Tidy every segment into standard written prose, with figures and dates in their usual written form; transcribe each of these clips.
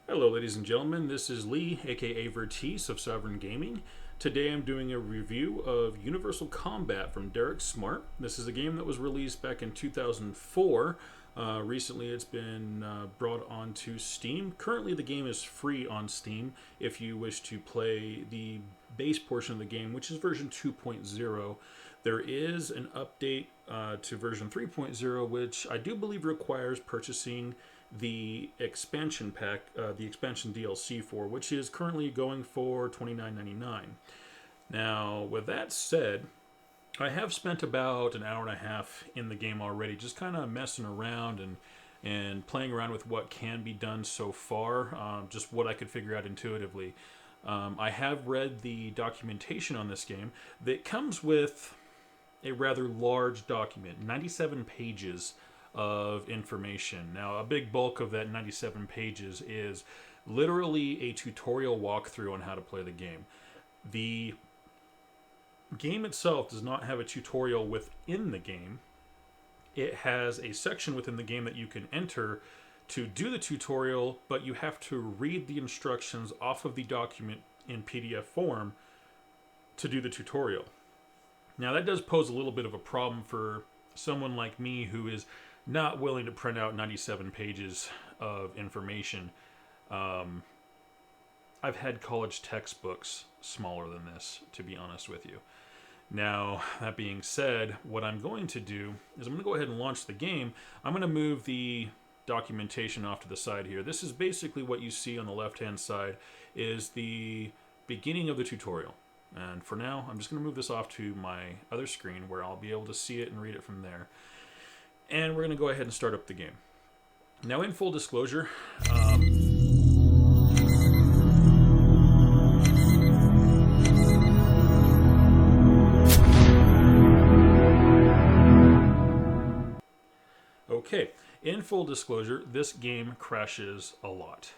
Hello, ladies and gentlemen. This is Lee, aka Vertice of Sovereign Gaming. Today I'm doing a review of Universal Combat from Derek Smart. This is a game that was released back in 2004. Recently it's been brought onto Steam. Currently the game is free on Steam if you wish to play the base portion of the game, which is version 2.0. There is an update to version 3.0, which I do believe requires purchasing the expansion pack, the expansion DLC for, which is currently going for $29.99. Now, with that said, I have spent about an hour and a half in the game already, just kind of messing around and playing around with what can be done so far, just what I could figure out intuitively. I have read the documentation on this game that comes with a rather large document, 97 pages of information. Now, a big bulk of that 97 pages is literally a tutorial walkthrough on how to play the game. The game itself does not have a tutorial within the game. It has a section within the game that you can enter to do the tutorial, but you have to read the instructions off of the document in PDF form to do the tutorial. Now, that does pose a little bit of a problem for someone like me who is not willing to print out 97 pages of information. I've had college textbooks smaller than this, to be honest with you. Now, that being said, what I'm going to do is I'm going to go ahead and launch the game. I'm going to move the documentation off to the side here. This is basically what you see on the left-hand side is the beginning of the tutorial. And for now, I'm just going to move this off to my other screen where I'll be able to see it and read it from there. And we're going to go ahead and start up the game. Now, in full disclosure, this game crashes a lot.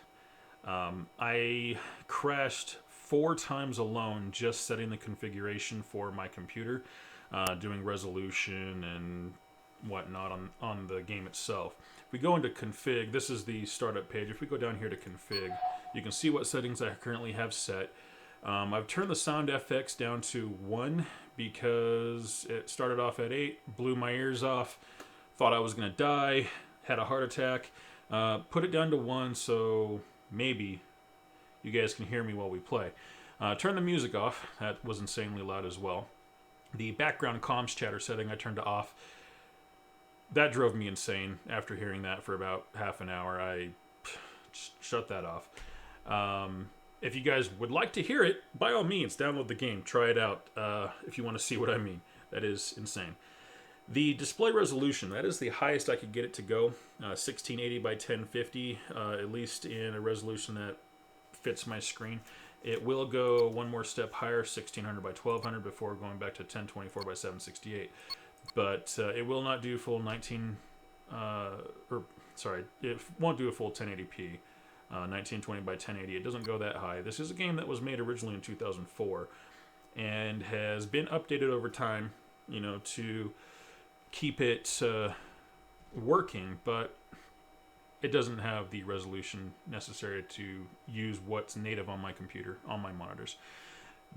I crashed 4 times alone just setting the configuration for my computer, doing resolution and whatnot on the game itself. If we go into config, this is the startup page. If we go down here to config, you can see what settings I currently have set. I've turned the sound FX down to 1 because it started off at 8, blew my ears off, thought I was going to die, had a heart attack. Put it down to 1 so maybe you guys can hear me while we play. Turn the music off. That was insanely loud as well. The background comms chatter setting I turned to off. That drove me insane. After hearing that for about half an hour, I shut that off. If you guys would like to hear it, by all means, download the game. Try it out if you want to see what I mean. That is insane. The display resolution, that is the highest I could get it to go. 1680 by 1050, at least in a resolution that fits my screen. It will go one more step higher, 1600 by 1200, before going back to 1024 by 768. But it will not do full it won't do a full 1080p, 1920 by 1080. It doesn't go that high. This is a game that was made originally in 2004 and has been updated over time, to keep it working, but it doesn't have the resolution necessary to use what's native on my computer, on my monitors.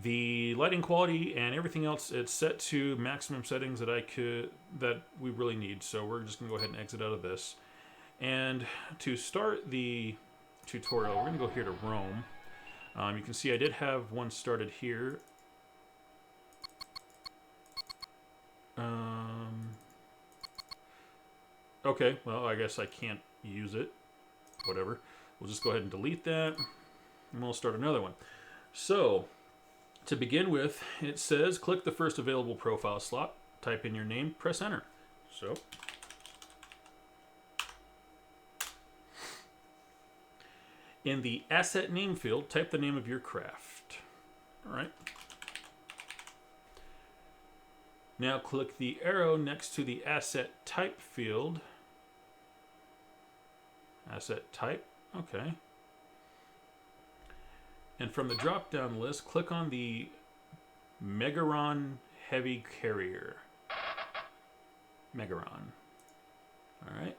The lighting quality and everything else, it's set to maximum settings that we really need. So we're just going to go ahead and exit out of this. And to start the tutorial, we're going to go here to Rome. You can see I did have one started here. Okay, well, I guess I can't use it. Whatever. We'll just go ahead and delete that, and we'll start another one. So, to begin with, it says click the first available profile slot, type in your name, press enter. So, in the asset name field, type the name of your craft. All right. Now click the arrow next to the asset type field. Asset type, okay. And from the drop-down list, click on the Megaron Heavy Carrier. Megaron. All right.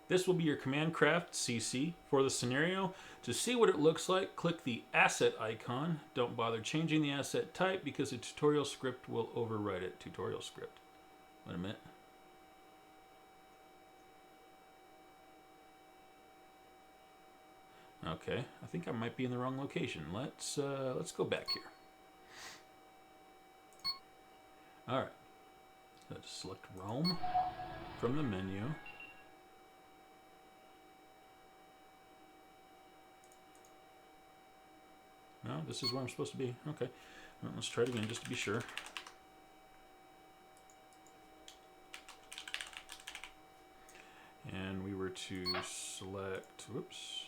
This will be your command craft CC for the scenario. To see what it looks like, click the asset icon. Don't bother changing the asset type because the tutorial script will override it. Tutorial script. Wait a minute. Okay, I think I might be in the wrong location. Let's go back here. All right. Let's select Rome from the menu. No, this is where I'm supposed to be. Okay. Well, let's try it again just to be sure. And we were to select, whoops.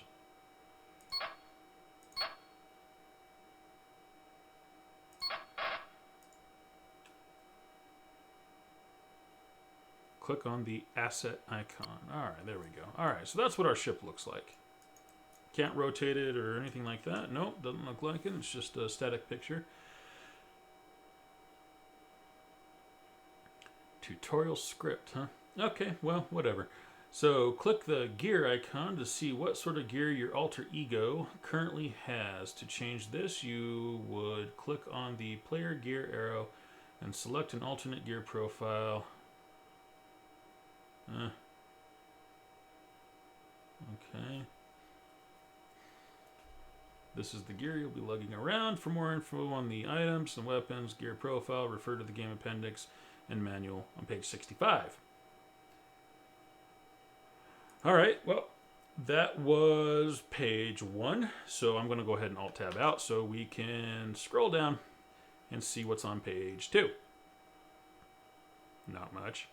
Click on the asset icon. All right, there we go. All right, so that's what our ship looks like. Can't rotate it or anything like that. Nope, doesn't look like it. It's just a static picture. Tutorial script, huh? Okay, well, whatever. So click the gear icon to see what sort of gear your alter ego currently has. To change this, you would click on the player gear arrow and select an alternate gear profile. Okay. This is the gear you'll be lugging around. For more info on the items and weapons, gear profile, refer to the game appendix and manual on page 65. All right, well, that was page 1. So I'm going to go ahead and Alt-Tab out so we can scroll down and see what's on page 2. Not much.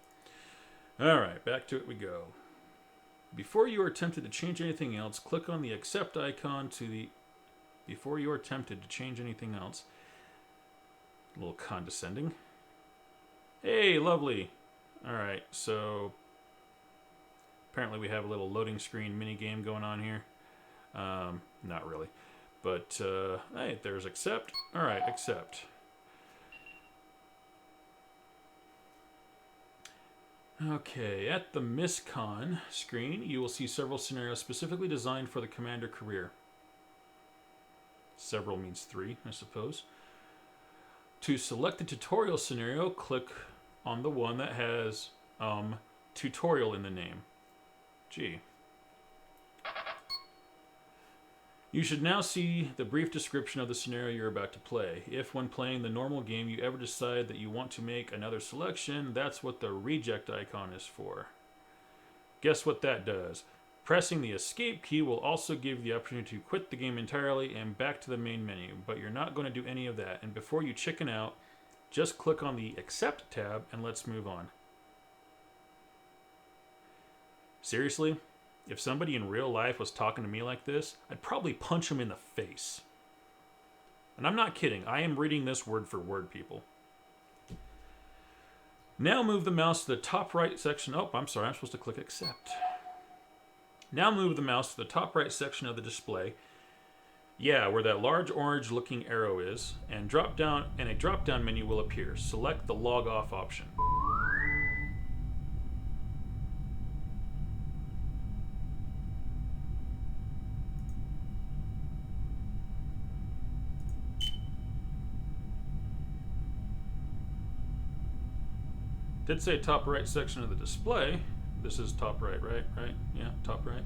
All right, back to it we go. Before you are tempted to change anything else, click on the Accept icon to the... Before you are tempted to change anything else. A little condescending. Hey, lovely. All right, so... Apparently we have a little loading screen mini game going on here. Not really. But, hey, there's Accept. All right, Accept. Okay, at the MissCon screen, you will see several scenarios specifically designed for the commander career. Several means 3, I suppose. To select the tutorial scenario, click on the one that has tutorial in the name. Gee. You should now see the brief description of the scenario you're about to play. If when playing the normal game you ever decide that you want to make another selection, that's what the reject icon is for. Guess what that does? Pressing the escape key will also give you the opportunity to quit the game entirely and back to the main menu, but you're not going to do any of that. And before you chicken out, just click on the Accept tab and let's move on. Seriously? If somebody in real life was talking to me like this, I'd probably punch him in the face. And I'm not kidding. I am reading this word for word, people. Now move the mouse to the top right section. Oh, I'm sorry. I'm supposed to click Accept. Now move the mouse to the top right section of the display. Yeah, where that large orange looking arrow is, and a drop-down menu will appear. Select the log off option. Did say top right section of the display. This is top right, right? Yeah, top right.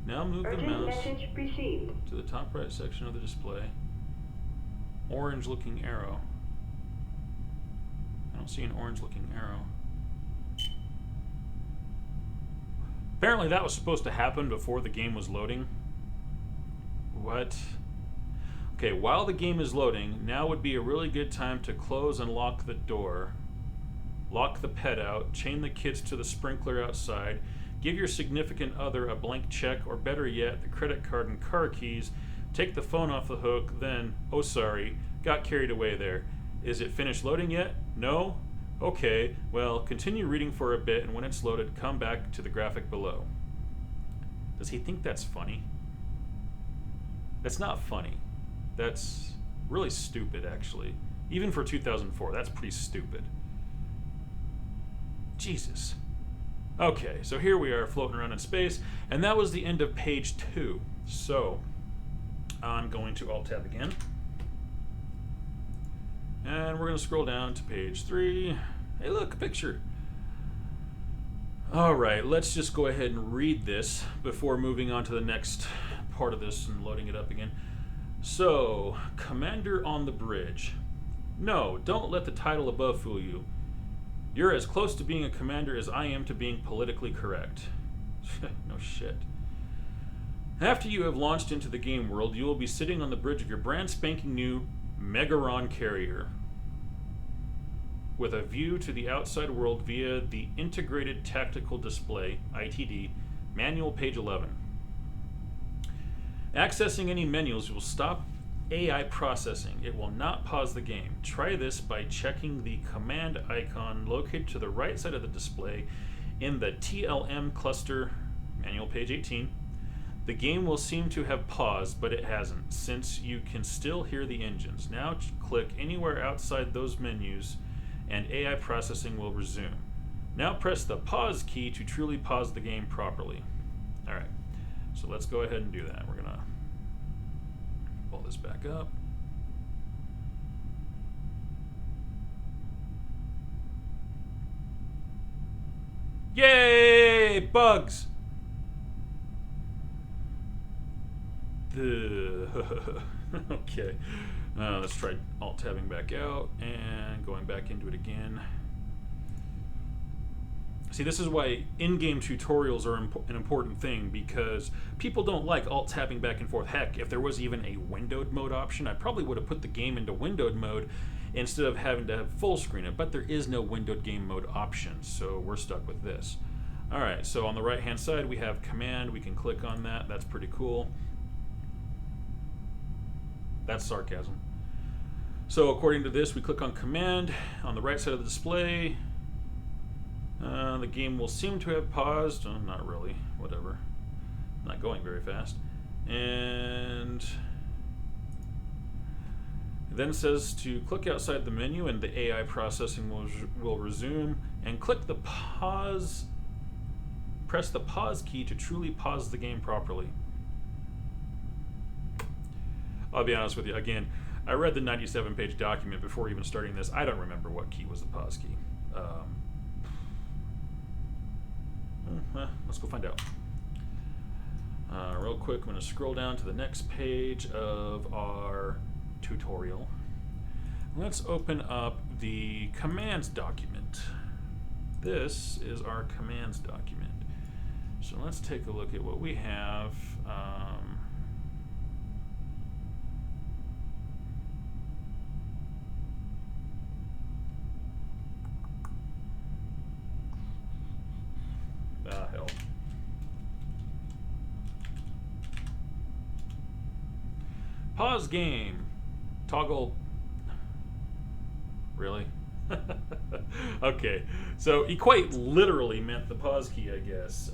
Now move the mouse to the top right section of the display. Orange looking arrow. I don't see an orange looking arrow. Apparently that was supposed to happen before the game was loading. What? Okay, while the game is loading, now would be a really good time to close and lock the door. Lock the pet out, chain the kids to the sprinkler outside, give your significant other a blank check, or better yet, the credit card and car keys, take the phone off the hook, then, oh sorry, got carried away there. Is it finished loading yet? No? Okay, well, continue reading for a bit, and when it's loaded, come back to the graphic below. Does he think that's funny? That's not funny. That's really stupid, actually. Even for 2004, that's pretty stupid. Jesus. Okay, so here we are floating around in space, and that was the end of page 2. So I'm going to Alt-Tab again. And we're going to scroll down to page 3. Hey, look, a picture. All right, let's just go ahead and read this before moving on to the next part of this and loading it up again. So, Commander on the bridge. No, don't let the title above fool you. You're as close to being a commander as I am to being politically correct. No shit. After you have launched into the game world, you will be sitting on the bridge of your brand spanking new Megaron carrier, with a view to the outside world via the Integrated Tactical Display, ITD, manual page 11. Accessing any menus will stop AI processing. It will not pause the game. Try this by checking the command icon located to the right side of the display in the TLM cluster, manual page 18. The game will seem to have paused, but it hasn't, since you can still hear the engines. Now click anywhere outside those menus and AI processing will resume. Now press the pause key to truly pause the game properly. All right, so let's go ahead and do that. We're gonna pull this back up. Yay, bugs! Okay, let's try Alt-Tabbing back out and going back into it again. See, this is why in-game tutorials are an important thing, because people don't like Alt-Tabbing back and forth. Heck, if there was even a windowed mode option, I probably would have put the game into windowed mode instead of having to have full screen it, but there is no windowed game mode option, so we're stuck with this. All right, so on the right-hand side, we have command. We can click on that. That's pretty cool. That's sarcasm. So according to this, we click on command on the right side of the display. The game will seem to have paused. Oh, not really. Whatever. Not going very fast. And it then says to click outside the menu and the AI processing will resume. And click the pause. Press the pause key to truly pause the game properly. I'll be honest with you. Again, I read the 97-page document before even starting this. I don't remember what key was the pause key. Let's go find out. Real quick, I'm going to scroll down to the next page of our tutorial. Let's open up the commands document. This is our commands document. So let's take a look at what we have. Hell. Pause game. Toggle. Really? Okay. So he quite literally meant the pause key, I guess.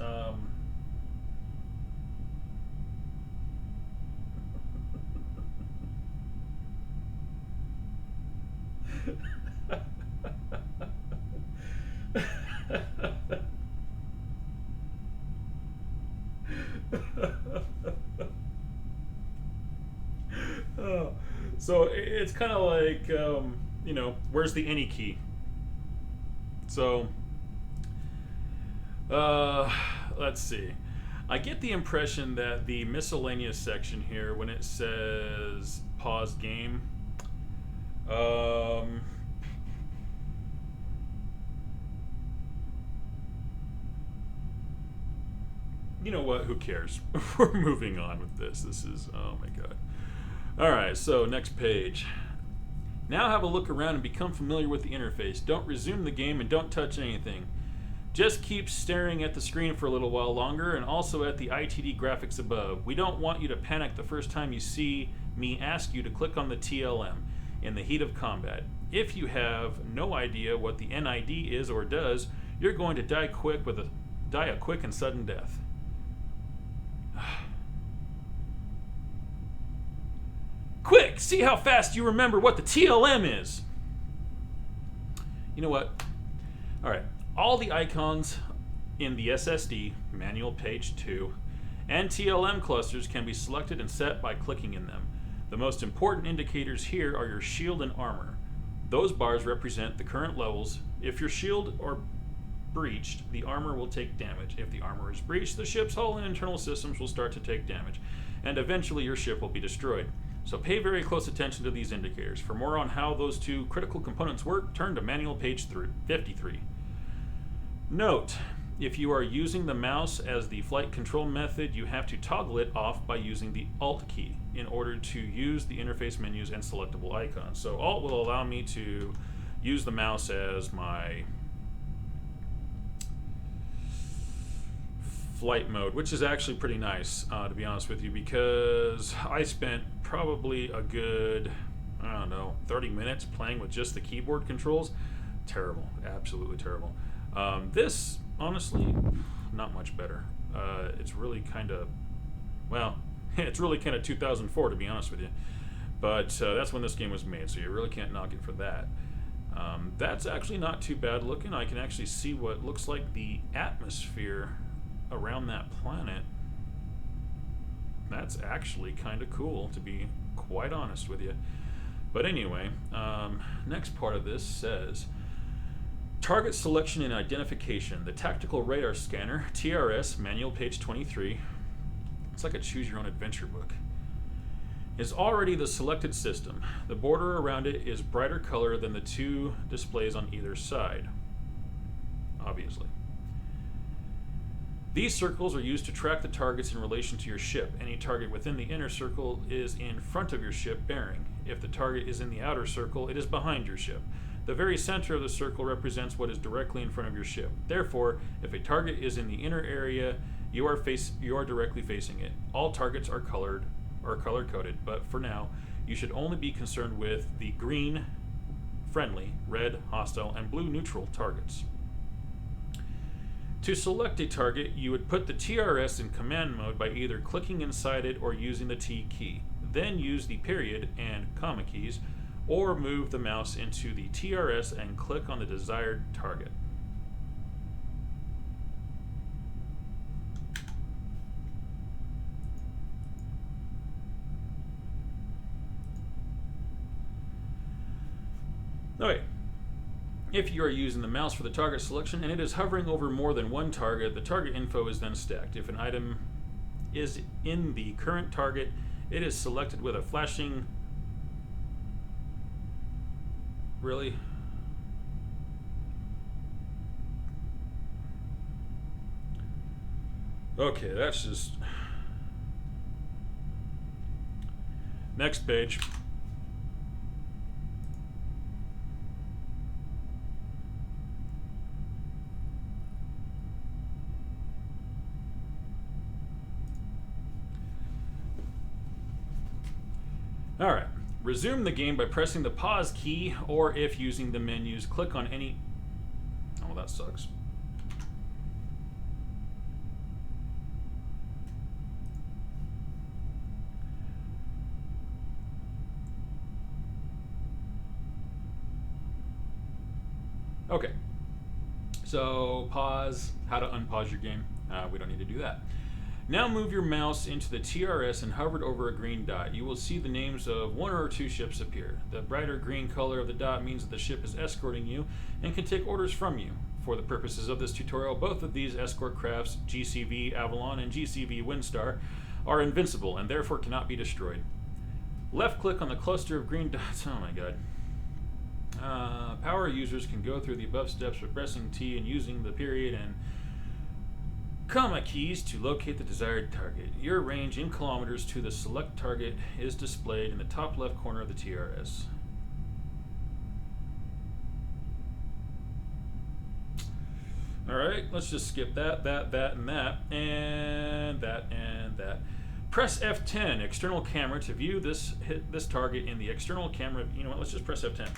So it's kind of like, you know, where's the any key? So, let's see. I get the impression that the miscellaneous section here, when it says pause game, you know what? Who cares? We're moving on with this. This is, oh my god. All right, so next page. Now have a look around and become familiar with the interface. Don't resume the game and don't touch anything. Just keep staring at the screen for a little while longer and also at the ITD graphics above. We don't want you to panic the first time you see me ask you to click on the TLM in the heat of combat. If you have no idea what the NID is or does, you're going to die a quick and sudden death. Quick, see how fast you remember what the TLM is. You know what? All right, all the icons in the SSD, manual page 2, and TLM clusters can be selected and set by clicking in them. The most important indicators here are your shield and armor. Those bars represent the current levels. If your shield are breached, the armor will take damage. If the armor is breached, the ship's hull and internal systems will start to take damage, and eventually your ship will be destroyed. So pay very close attention to these indicators. For more on how those two critical components work, turn to manual page 53. Note, if you are using the mouse as the flight control method, you have to toggle it off by using the Alt key in order to use the interface menus and selectable icons. So Alt will allow me to use the mouse as my flight mode, which is actually pretty nice, to be honest with you, because I spent probably a good, 30 minutes playing with just the keyboard controls. Terrible, absolutely terrible. This, honestly, not much better. It's really kind of, it's really kind of 2004, to be honest with you. But that's when this game was made, so you really can't knock it for that. That's actually not too bad looking. I can actually see what looks like the atmosphere around that planet. That's actually kind of cool, to be quite honest with you. But anyway, next part of this says target selection and identification. The tactical radar scanner, TRS, manual page 23. It's like a choose your own adventure book. Is already the selected system. The border around it is brighter color than the two displays on either side, obviously. These circles are used to track the targets in relation to your ship. Any target within the inner circle is in front of your ship bearing. If the target is in the outer circle, it is behind your ship. The very center of the circle represents what is directly in front of your ship. Therefore, if a target is in the inner area, you are directly facing it. All targets are color-coded, but for now, you should only be concerned with the green, friendly, red, hostile, and blue, neutral targets. To select a target, you would put the TRS in command mode by either clicking inside it or using the T key. Then use the period and comma keys, or move the mouse into the TRS and click on the desired target. Okay. If you are using the mouse for the target selection and it is hovering over more than one target, the target info is then stacked. If an item is in the current target, it is selected with a flashing... Really? Okay, that's just... Next page. Alright, resume the game by pressing the pause key, or if using the menus, click on any... Oh, that sucks. Okay, so pause, how to unpause your game. We don't need to do that. Now move your mouse into the TRS and hover it over a green dot. You will see the names of one or two ships appear. The brighter green color of the dot means that the ship is escorting you and can take orders from you. For the purposes of this tutorial, both of these escort crafts, GCV Avalon and GCV Windstar, are invincible and therefore cannot be destroyed. Left click on the cluster of green dots. Oh my god. Power users can go through the above steps by pressing T and using the period and comma keys to locate the desired target. Your range in kilometers to the select target is displayed in the top left corner of the TRS. Alright, let's just skip that, and that. Press F10, external camera, to view this target in the external camera. You know what, let's just press F10.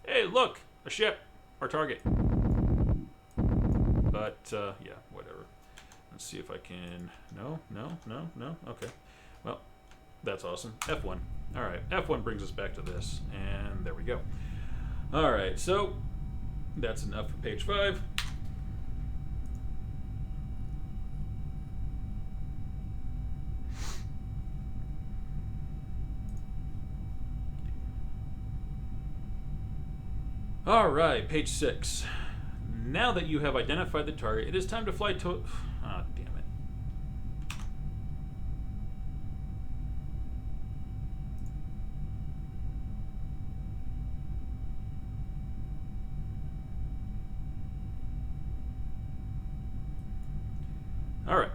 Hey, look, a ship, our target. But, yeah, whatever. Let's see if I can... No. Okay. Well, that's awesome. F1. Alright, F1 brings us back to this. And there we go. Alright, so that's enough for page 5. All right, page 6. Now that you have identified the target, it is time to fly to... Ah, damn it. All right.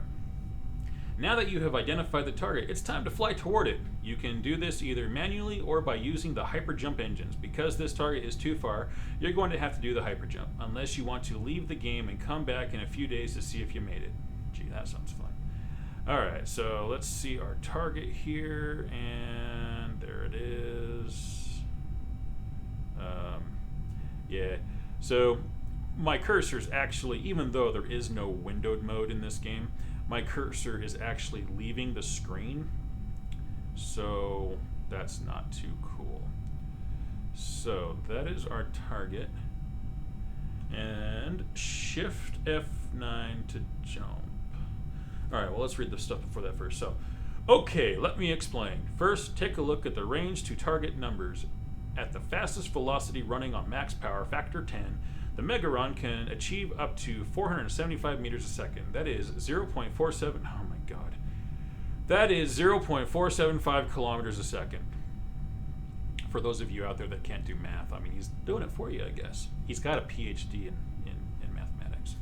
Now that you have identified the target, it's time to fly toward it. You can do this either manually or by using the hyperjump engines. Because this target is too far, you're going to have to do the hyperjump, unless you want to leave the game and come back in a few days to see if you made it. Gee, that sounds fun. Alright, so let's see our target here, and there it is. Yeah, so my cursor's actually, even though there is no windowed mode in this game, my cursor is actually leaving the screen, so that's not too cool. So that is our target, and shift F9 to jump. Alright, well, let's read the stuff before that first. So, okay, let me explain. First, take a look at the range to target numbers. At the fastest velocity running on max power, factor 10, the Megaron can achieve up to 475 meters a second. That is 0.47, oh my god. That is 0.475 kilometers a second. For those of you out there that can't do math, I mean, he's doing it for you, I guess. He's got a PhD in mathematics.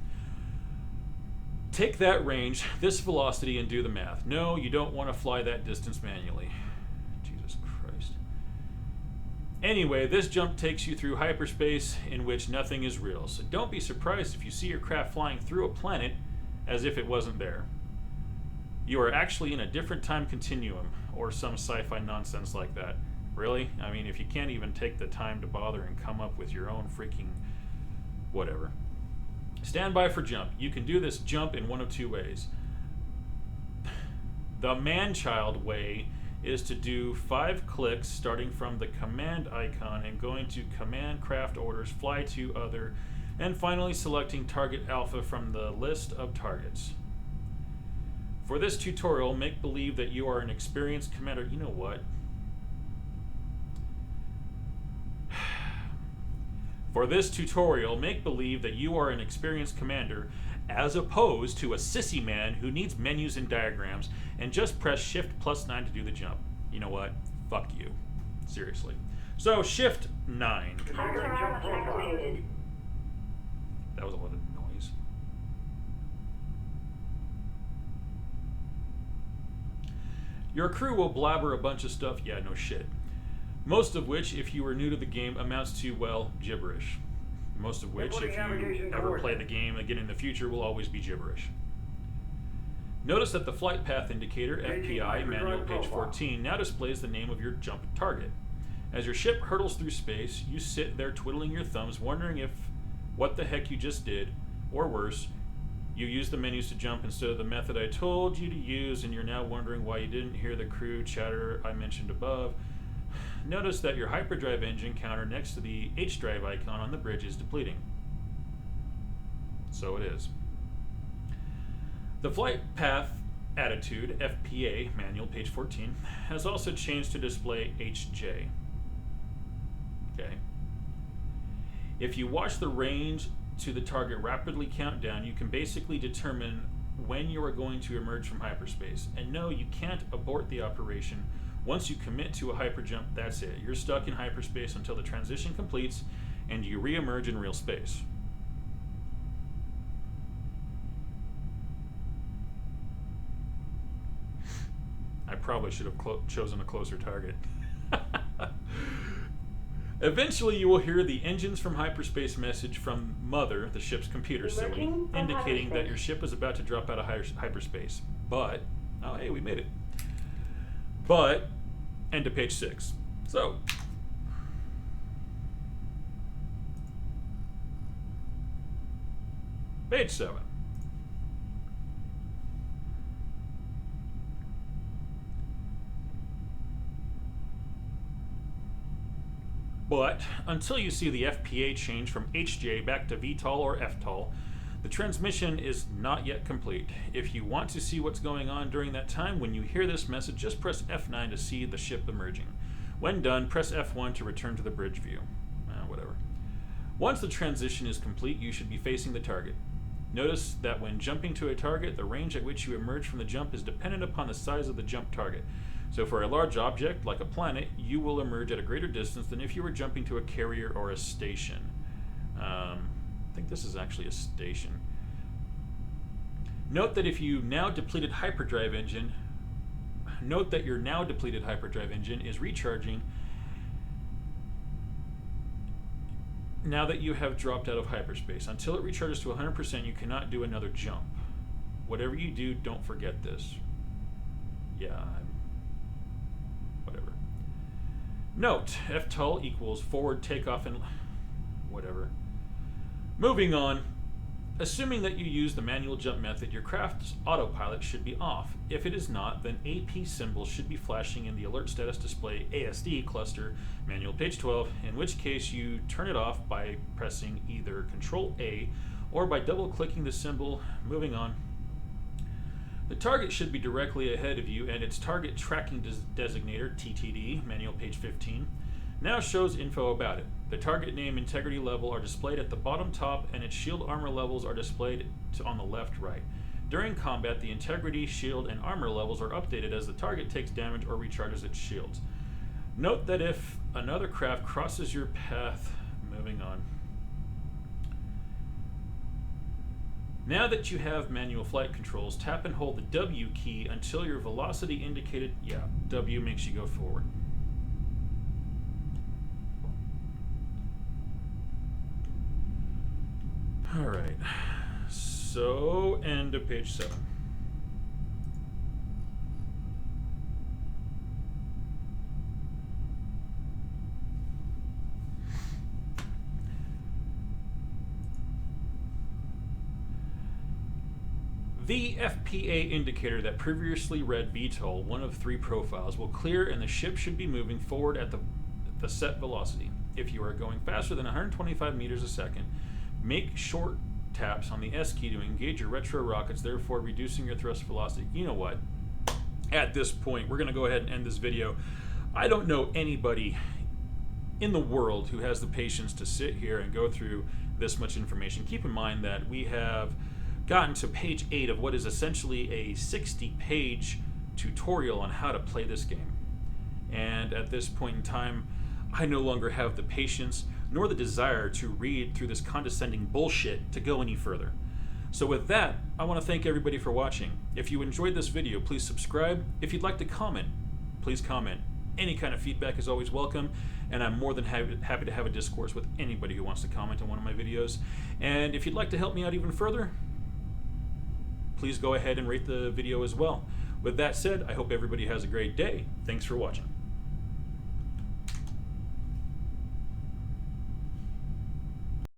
Take that range, this velocity, and do the math. No, you don't want to fly that distance manually. Jesus Christ. Anyway, this jump takes you through hyperspace in which nothing is real, so don't be surprised if you see your craft flying through a planet as if it wasn't there. You are actually in a different time continuum, or some sci-fi nonsense like that. Really? I mean, if you can't even take the time to bother and come up with your own freaking whatever. Stand by for jump. You can do this jump in one of two ways. The man-child way is to do 5 clicks starting from the command icon and going to command craft orders, fly to other, and finally selecting target alpha from the list of targets. For this tutorial, make believe that you are an experienced commander. You know what? For this tutorial, make believe that you are an experienced commander as opposed to a sissy man who needs menus and diagrams and just press Shift +9 to do the jump. You know what? Fuck you. Seriously. So, Shift 9. That was a lot of noise. Your crew will blabber a bunch of stuff. Yeah, no shit. Most of which, if you were new to the game, amounts to, well, gibberish. Most of which, if you ever play the game again in the future, will always be gibberish. Notice that the flight path indicator, FPI, manual page 14, now displays the name of your jump target. As your ship hurtles through space, you sit there twiddling your thumbs, wondering if what the heck you just did, or worse, you used the menus to jump instead of the method I told you to use, and you're now wondering why you didn't hear the crew chatter I mentioned above. Notice that your hyperdrive engine counter next to the H-drive icon on the bridge is depleting. So it is. The flight path attitude, FPA, manual, page 14, has also changed to display HJ. Okay. If you watch the range to the target rapidly count down, you can basically determine when you are going to emerge from hyperspace. And no, you can't abort the operation. Once you commit to a hyperjump, that's it. You're stuck in hyperspace until the transition completes and you re-emerge in real space. I probably should have chosen a closer target. Eventually, you will hear the engines from hyperspace message from Mother, the ship's computer silly, indicating that your ship is about to drop out of hyperspace. But, oh hey, we made it. But, end of page 6. So, page 7. But, until you see the FPA change from HJ back to VTOL or FTOL, the transmission is not yet complete. If you want to see what's going on during that time, when you hear this message, just press F9 to see the ship emerging. When done, press F1 to return to the bridge view. Whatever. Once the transition is complete, you should be facing the target. Notice that when jumping to a target, the range at which you emerge from the jump is dependent upon the size of the jump target. So for a large object, like a planet, you will emerge at a greater distance than if you were jumping to a carrier or a station. I think this is actually a station. Note that your now depleted hyperdrive engine is recharging now that you have dropped out of hyperspace. Until it recharges to 100%, you cannot do another jump. Whatever you do, don't forget this. Yeah, whatever. Note, FTOL equals forward takeoff and whatever. Moving on. Assuming that you use the manual jump method, your craft's autopilot should be off. If it is not, then AP symbols should be flashing in the alert status display ASD cluster, manual page 12, in which case you turn it off by pressing either Control A or by double clicking the symbol. Moving on. The target should be directly ahead of you, and its target tracking designator, TTD, manual page 15, now shows info about it. The target name integrity level are displayed at the bottom top, and its shield armor levels are displayed on the left right. During combat, the integrity, shield, and armor levels are updated as the target takes damage or recharges its shields. Note that if another craft crosses your path, moving on. Now that you have manual flight controls, tap and hold the W key until your velocity indicated, W makes you go forward. Alright, so end of page 7. The FPA indicator that previously read VTOL, one of 3 profiles, will clear and the ship should be moving forward at the set velocity. If you are going faster than 125 meters a second, make short taps on the S key to engage your retro rockets, therefore reducing your thrust velocity. You know what? At this point, we're going to go ahead and end this video. I don't know anybody in the world who has the patience to sit here and go through this much information. Keep in mind that we have gotten to page 8 of what is essentially a 60-page tutorial on how to play this game. And at this point in time, I no longer have the patience nor the desire to read through this condescending bullshit to go any further. So with that, I want to thank everybody for watching. If you enjoyed this video, please subscribe. If you'd like to comment, please comment. Any kind of feedback is always welcome, and I'm more than happy to have a discourse with anybody who wants to comment on one of my videos. And if you'd like to help me out even further, please go ahead and rate the video as well. With that said, I hope everybody has a great day. Thanks for watching.